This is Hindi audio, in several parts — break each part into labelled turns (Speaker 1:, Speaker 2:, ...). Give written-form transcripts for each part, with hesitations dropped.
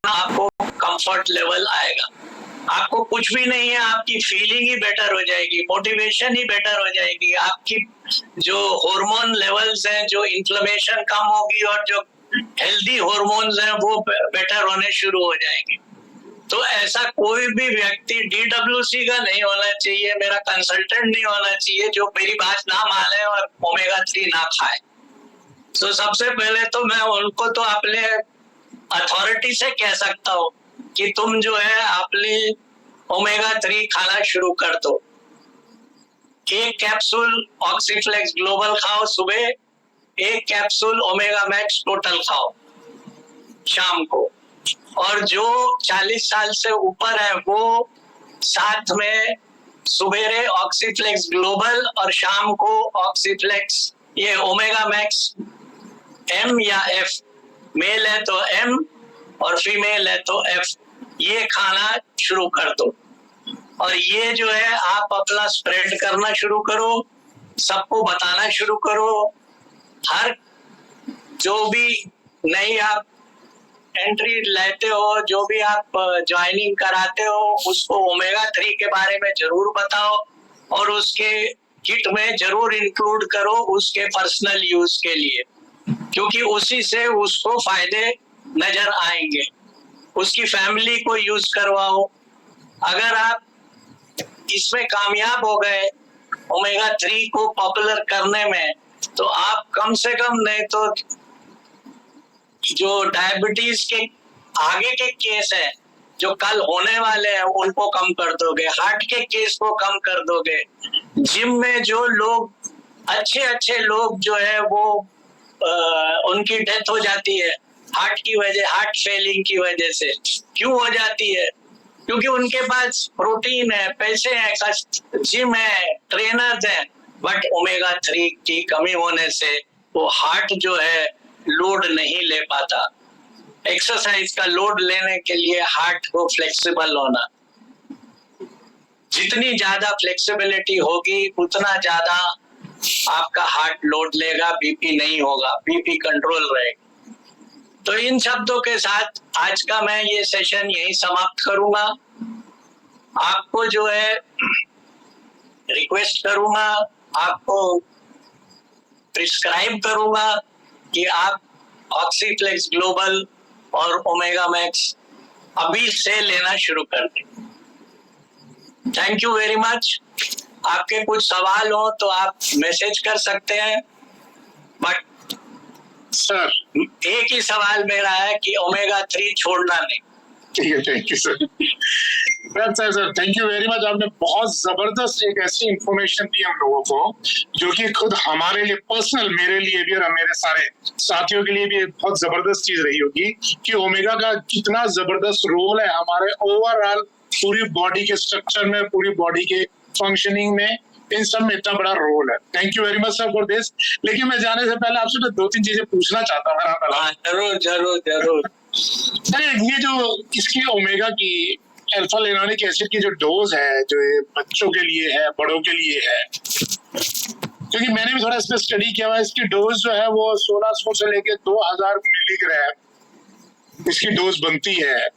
Speaker 1: आपको कंफर्ट लेवल आएगा। आपको कुछ भी नहीं है, आपकी फीलिंग ही बेटर हो जाएगी, मोटिवेशन ही बेटर हो जाएगी, आपकी जो हार्मोन लेवल्स हैं, जो इन्फ्लेमेशन कम होगी और जो हेल्दी हार्मोन्स हैं वो बेटर होने शुरू हो जाएंगे। तो ऐसा कोई भी व्यक्ति DWC का नहीं होना चाहिए, मेरा कंसल्टेंट नहीं होना चाहिए जो मेरी बात ना माने और ओमेगा 3 ना खाए। तो सबसे पहले तो मैं उनको तो अपने अथॉरिटी से कह सकता हूँ कि तुम जो है अपनी ओमेगा 3 खाना शुरू कर दो। 1 कैप्सूल ऑक्सीफ्लेक्स ग्लोबल खाओ सुबह, 1 कैप्सूल ओमेगा मैक्स टोटल खाओ शाम को, और जो 40 साल से ऊपर है वो साथ में सुबेरे ऑक्सीफ्लेक्स ग्लोबल और शाम को ऑक्सीफ्लेक्स ये ओमेगा मैक्स M या F, मेल है तो M और फीमेल है तो F, ये खाना शुरू कर दो। और ये जो है आप अपना स्प्रेड करना शुरू करो, सबको बताना शुरू करो। हर जो भी नई आप एंट्री लेते हो, जो भी आप ज्वाइनिंग कराते हो, उसको ओमेगा 3 के बारे में जरूर बताओ और उसके किट में जरूर इंक्लूड करो उसके पर्सनल यूज के लिए, क्योंकि उसी से उसको फायदे नजर आएंगे। उसकी फैमिली को यूज करवाओ। अगर आप इसमें कामयाब हो गए ओमेगा 3 को पॉपुलर करने में, तो आप कम से कम नहीं तो जो डायबिटीज के आगे के केस हैं जो कल होने वाले हैं उनको कम कर दोगे, हार्ट के केस को कम कर दोगे। जिम में जो लोग अच्छे लोग जो है वो उनकी डेथ हो जाती है हार्ट की वजह, हार्ट फेलिंग की वजह से। क्यों हो जाती है? क्योंकि उनके पास प्रोटीन है, पैसे हैं, जिम है, ट्रेनर्स हैं, बट ओमेगा 3 की कमी होने से वो हार्ट जो है लोड नहीं ले पाता। एक्सरसाइज का लोड लेने के लिए हार्ट को फ्लेक्सिबल होना, जितनी ज्यादा फ्लेक्सिबिलिटी होगी उतना ज्यादा आपका हार्ट लोड लेगा, बीपी नहीं होगा, बीपी कंट्रोल रहेगा। तो इन शब्दों के साथ आज का मैं ये सेशन यही समाप्त करूंगा। आपको जो है रिक्वेस्ट करूंगा, आपको प्रिस्क्राइब करूंगा कि आप ऑक्सीफ्लेक्स ग्लोबल और ओमेगा मैक्स अभी से लेना शुरू कर दें। Thank you very much. आपके कुछ सवाल हो तो आप मैसेज कर सकते हैं, बट
Speaker 2: सर
Speaker 1: एक ही सवाल मेरा है कि ओमेगा 3 छोड़ना नहीं।
Speaker 2: ठीक है, thank you sir. Sir thank you very much. आपने बहुत जबरदस्त एक ऐसी इंफॉर्मेशन दी हम लोगों को जो कि खुद हमारे लिए पर्सनल, मेरे लिए भी और मेरे सारे साथियों के लिए भी बहुत जबरदस्त चीज रही होगी कि ओमेगा का कितना जबरदस्त रोल है हमारे ओवरऑल पूरी बॉडी के स्ट्रक्चर में, पूरी बॉडी के फंक्शनिंग में, इन सब में इतना बड़ा रोल है। Thank you very much sir for this. लेकिन मैं जाने से पहले आपसे 2-3 चीजें पूछना चाहता हूँ।
Speaker 1: जरूर जरूर जरूर।
Speaker 2: सर ये जो इसकी ओमेगा की अल्फा लेनोलिक एसिड की जो डोज है, जो बच्चों के लिए है, बड़ों के लिए है, क्योंकि मैंने भी थोड़ा इस पर स्टडी किया हुआ है, इसकी डोज जो है वो 1600 से लेके 2000 मिलीग्राम इसकी डोज बनती है।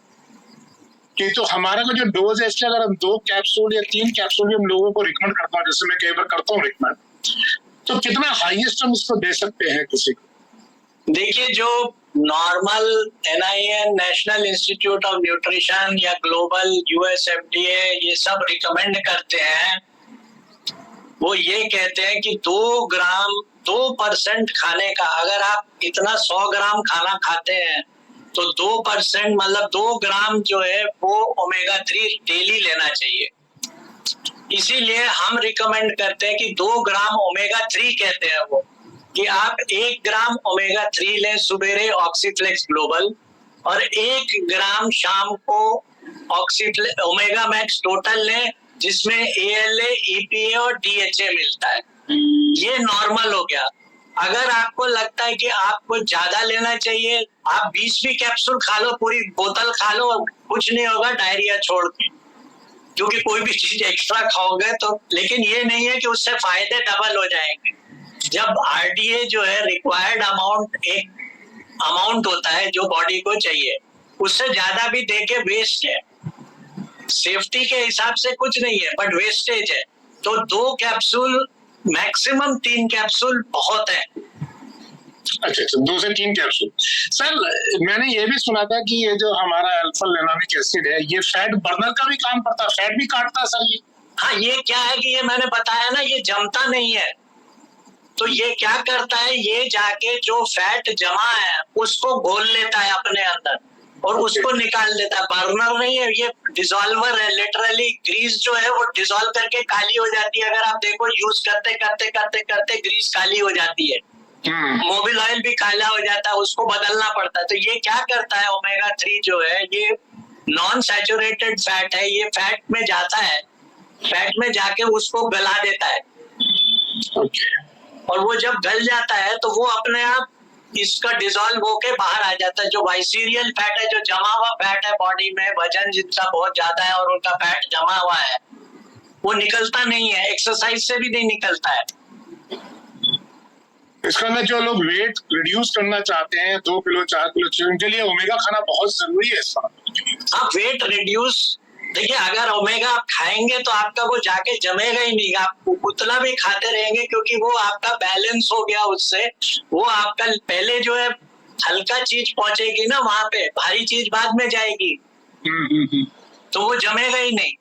Speaker 2: कि तो हमारा को जो डोज है इसके अगर हम 2 कैप्सूल या 3 कैप्सूल भी हम लोगों को रिकमेंड करता हूँ, जैसे मैं कई बार करता हूँ रिकमेंड, तो कितना हाईएस्ट हम इसको दे सकते हैं किसी को?
Speaker 1: देखिए, जो normal NIN national institute of nutrition या ग्लोबल US FDA ये सब रिकमेंड करते हैं, वो ये कहते हैं कि 2% खाने का, अगर आप इतना 100 ग्राम खाना खाते हैं तो 2% मतलब 2 ग्राम जो है वो ओमेगा 3 डेली लेना चाहिए। इसीलिए हम रिकमेंड करते हैं कि 2 ग्राम ओमेगा 3 कहते हैं वो, कि आप 1 ग्राम ओमेगा 3 लें सुबेरे ऑक्सीफ्लेक्स ग्लोबल और 1 ग्राम शाम को ओमेगा मैक्स टोटल लें, जिसमें ALA, EPA और DHA मिलता है। ये नॉर्मल हो गया। अगर आपको लगता है कि आपको ज्यादा लेना चाहिए, आप 20 भी कैप्सूल खा लो, पूरी बोतल खा लो, कुछ नहीं होगा डायरिया छोड़ के, क्योंकि कोई भी चीज एक्स्ट्रा खाओगे तो। लेकिन ये नहीं है कि उससे फायदे डबल हो जाएंगे। जब RDA जो है रिक्वायर्ड अमाउंट, एक अमाउंट होता है जो बॉडी को चाहिए, उससे ज्यादा भी देके वेस्ट है। सेफ्टी के हिसाब से कुछ नहीं है, बट वेस्टेज है। तो 2 कैप्सूल मैक्सिमम 3 कैप्सूल बहुत है।
Speaker 2: अच्छा, 2 से 3 कैप्सूल। सर मैंने ये भी सुना था कि ये जो हमारा अल्फा लेनोलिक एसिड है, ये फैट बर्नर का भी काम करता है, फैट भी काटता है सर ये?
Speaker 1: हाँ, ये क्या है कि ये मैंने बताया ना, ये जमता नहीं है। तो ये क्या करता है, ये जाके जो फैट जमा है उसको घोल लेता है अपने अंदर और उसको निकाल देता है। बर्नर नहीं है, ये डिसॉल्वर है। लिटरली ग्रीस जो है वो डिसॉल्व करके काली हो जाती है। अगर आप देखो, यूज करते करते करते करते ग्रीस काली हो जाती है। मोबिल ऑयल भी काला हो जाता है, उसको बदलना पड़ता है। तो ये क्या करता है, ओमेगा 3 जो है ये नॉन सैचुरेटेड फैट है, ये फैट में जाता है, फैट में जाके उसको गला देता है। और वो जब गल जाता है तो वो अपने आप इसका डिसॉल्व होके बाहर आ जाता है। जो वाइसीरियल फैट है, जो जमा हुआ फैट है बॉडी में, वजन जितना बहुत ज्यादा है और उनका फैट जमा हुआ है, वो निकलता नहीं है, एक्सरसाइज से भी नहीं निकलता है।
Speaker 2: इसका मतलब जो लोग वेट रिड्यूस करना चाहते हैं, 2 किलो 4 किलो, उनके लिए ओमेगा खाना बहुत जरूरी है।
Speaker 1: आप वेट रिड्यूस, देखिए अगर ओमेगा आप खाएंगे तो आपका वो जाके जमेगा ही नहीं। आप उतना भी खाते रहेंगे क्योंकि वो आपका बैलेंस हो गया उससे। वो आपका पहले जो है हल्का चीज पहुंचेगी ना वहां पे, भारी चीज बाद में जाएगी, तो वो जमेगा ही नहीं।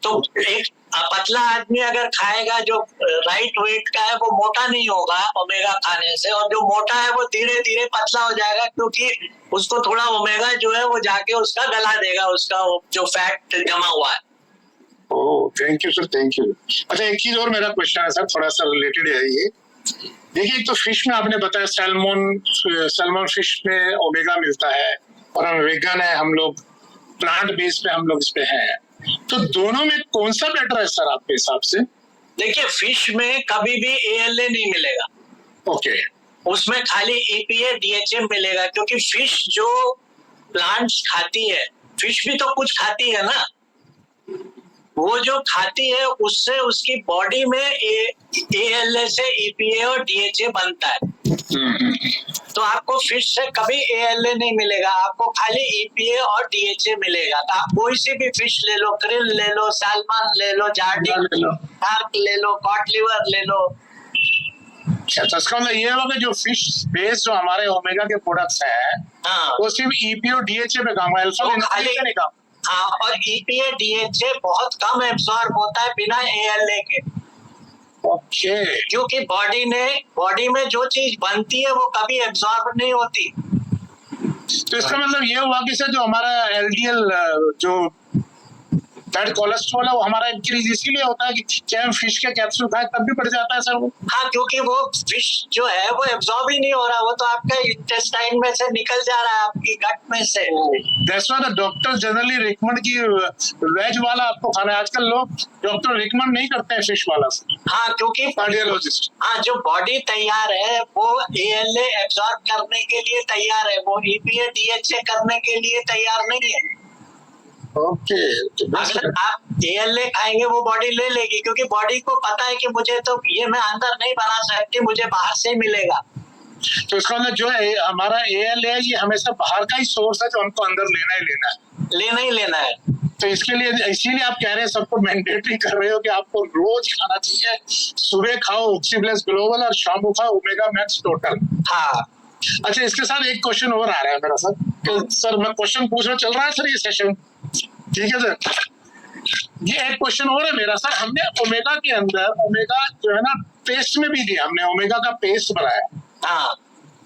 Speaker 1: तो एक पतला आदमी अगर खाएगा जो राइट वेट का है, वो मोटा नहीं होगा ओमेगा खाने से, और जो मोटा है वो धीरे धीरे पतला हो जाएगा क्योंकि उसको थोड़ा ओमेगा जो है वो जाके उसका गला देगा, उसका जो फैट जमा हुआ है।
Speaker 2: Oh, thank you sir, thank you. अच्छा, एक चीज और मेरा क्वेश्चन है सर, थोड़ा सा रिलेटेड है ये। देखिए, एक तो फिश में आपने बताया सैल्मन फिश में ओमेगा मिलता है, और हम वेगन है, हम लोग प्लांट बेस पे हम लोग इस पे हैं, तो दोनों में कौन सा बेटर है सर आपके हिसाब से?
Speaker 1: देखिए, फिश में कभी भी ALA नहीं मिलेगा।
Speaker 2: ओके।
Speaker 1: उसमें खाली EPA DHA मिलेगा, क्योंकि फिश जो प्लांट्स खाती है, फिश भी तो कुछ खाती है ना, वो जो खाती है उससे उसकी बॉडी में ALA से EPA और DHA बनता है। तो आपको फिश से कभी ALA नहीं मिलेगा, आपको खाली EPA और DHA मिलेगा। तो आप कोई सी भी फिश ले लो, क्रिल ले लो, सैल्मन ले लो, जार्डिन शार्क ले लो, कॉड लिवर ले लो।
Speaker 2: अच्छा, तो इसका मतलब ये होगा जो फिश बेस जो हमारे ओमेगा के प्रोडक्ट्स हैं,
Speaker 1: हाँ,
Speaker 2: वो सिर्फ EPA और DHA पे काम है, अल्फा लिनोलेनिक पे नहीं काम।
Speaker 1: हाँ, और EPA DHA बहुत कम एब्सॉर्ब होता है बिना ALA के।
Speaker 2: ओके।
Speaker 1: क्योंकि बॉडी में जो चीज बनती है वो कभी एब्सॉर्ब नहीं होती।
Speaker 2: तो इसका मतलब ये हुआ कि सर जो हमारा LDL जो बैड कोलेस्ट्रॉल है वो हमारा इंक्रीज इसीलिए होता है कि चाहे हम फिश के कैप्सूल खाएं तब भी बढ़ जाता है सर वो?
Speaker 1: हाँ, क्योंकि वो फिश जो है वो एब्सॉर्ब ही नहीं हो रहा, वो तो आपका इंटेस्टाइन में से निकल जा रहा है, आपकी गट में से।
Speaker 2: That's why the doctor generally recommend की वेज वाला आपको खाना है। आजकल लोग डॉक्टर रिकमेंड नहीं करते हैं फिश वाला सर।
Speaker 1: हाँ, क्योंकि
Speaker 2: कार्डियोलॉजिस्ट,
Speaker 1: हाँ, जो बॉडी तैयार है वो ALA एब्सॉर्ब करने के लिए तैयार है, वो EPA DHA करने के लिए तैयार नहीं है।
Speaker 2: ओके।
Speaker 1: अगर आप ALA खाएंगे वो बॉडी ले लेगी, क्योंकि बॉडी को पता है कि मुझे तो ये मैं अंदर नहीं बना सकती, मुझे बाहर से मिलेगा।
Speaker 2: तो इसका मतलब जो है हमारा ALA ये हमेशा बाहर का ही सोर्स है जो हमको अंदर लेना ही लेना है। तो इसके लिए इसीलिए आप कह रहे हैं सबको मैंडेटरी कर रहे हो कि आपको रोज खाना चाहिए। सुबह खाओ ऑक्सीब्लेस ग्लोबल और शाम को खाओ ओमेगा मैक्स टोटल।
Speaker 1: हाँ।
Speaker 2: अच्छा, इसके साथ एक क्वेश्चन और आ रहा है मेरा सर। सर मैं क्वेश्चन पूछ रहा, चल रहा है सर ये सेशन? ठीक है सर, ये एक क्वेश्चन और है मेरा सर। हमने ओमेगा के अंदर ओमेगा जो है ना पेस्ट में भी दिया, हमने ओमेगा का पेस्ट बनाया।
Speaker 1: हाँ,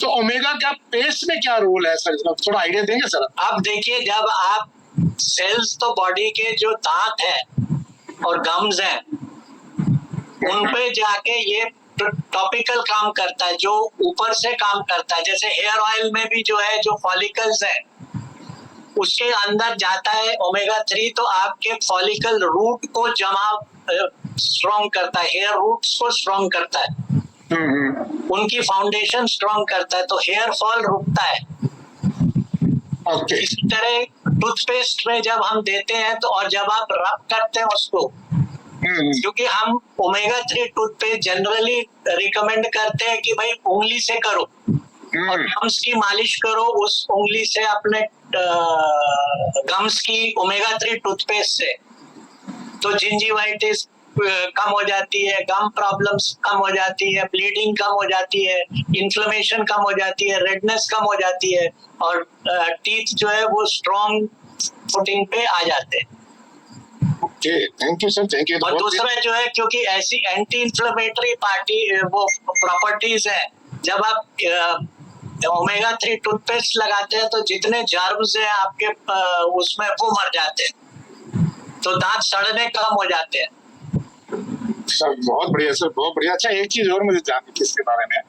Speaker 2: तो ओमेगा का पेस्ट में क्या रोल है सर, इसका थोड़ा आइडिया देंगे सर?
Speaker 1: अब देखिए, जब आप सेल्स तो बॉडी के जो दांत है और गम्स हैं उन पे जाके ये टॉपिकल काम करता है, जो ऊपर से काम करता है। जैसे हेयर ऑयल में भी जो है, जो फॉलिकल्स है उसके अंदर जाता है ओमेगा 3, तो आपके फॉलिकल रूट को स्ट्रॉन्ग करता है, हेयर रूट्स को स्ट्रॉन्ग करता है, उनकी फाउंडेशन स्ट्रॉन्ग करता है, तो हेयर फॉल रुकता है।
Speaker 2: ओके।
Speaker 1: इसी तरह टूथपेस्ट में जब हम देते हैं तो, और जब आप रब करते हैं उसको, क्योंकि हम ओमेगा 3 टूथपेस्ट जनरली रिकमेंड करते हैं कि भाई उंगली से करो, और गम्स की मालिश करो उस उंगली से अपने गम्स की ओमेगा 3 टूथपेस्ट से, तो जिंजिवाइटिस कम हो जाती है, गम प्रॉब्लम्स कम हो जाती है, ब्लीडिंग कम हो जाती है, इन्फ्लेमेशन कम हो जाती है, रेडनेस कम हो जाती है, और टीथ जो है वो स्ट्रॉन्ग फुटिंग पे आ जाते हैं।
Speaker 2: Okay, thank you sir, thank you.
Speaker 1: और दूसरा जो है, क्योंकि ऐसी एंटी इंफ्लेमेटरी वो प्रॉपर्टीज है, जब आप ओमेगा 3 टूथपेस्ट लगाते हैं तो जितने जर्म्स हैं आपके उसमें वो मर जाते हैं, तो दांत सड़ने कम हो जाते हैं।
Speaker 2: सर बहुत बढ़िया सर, बहुत बढ़िया। अच्छा, एक चीज और मुझे जाननी थी इसके बारे में,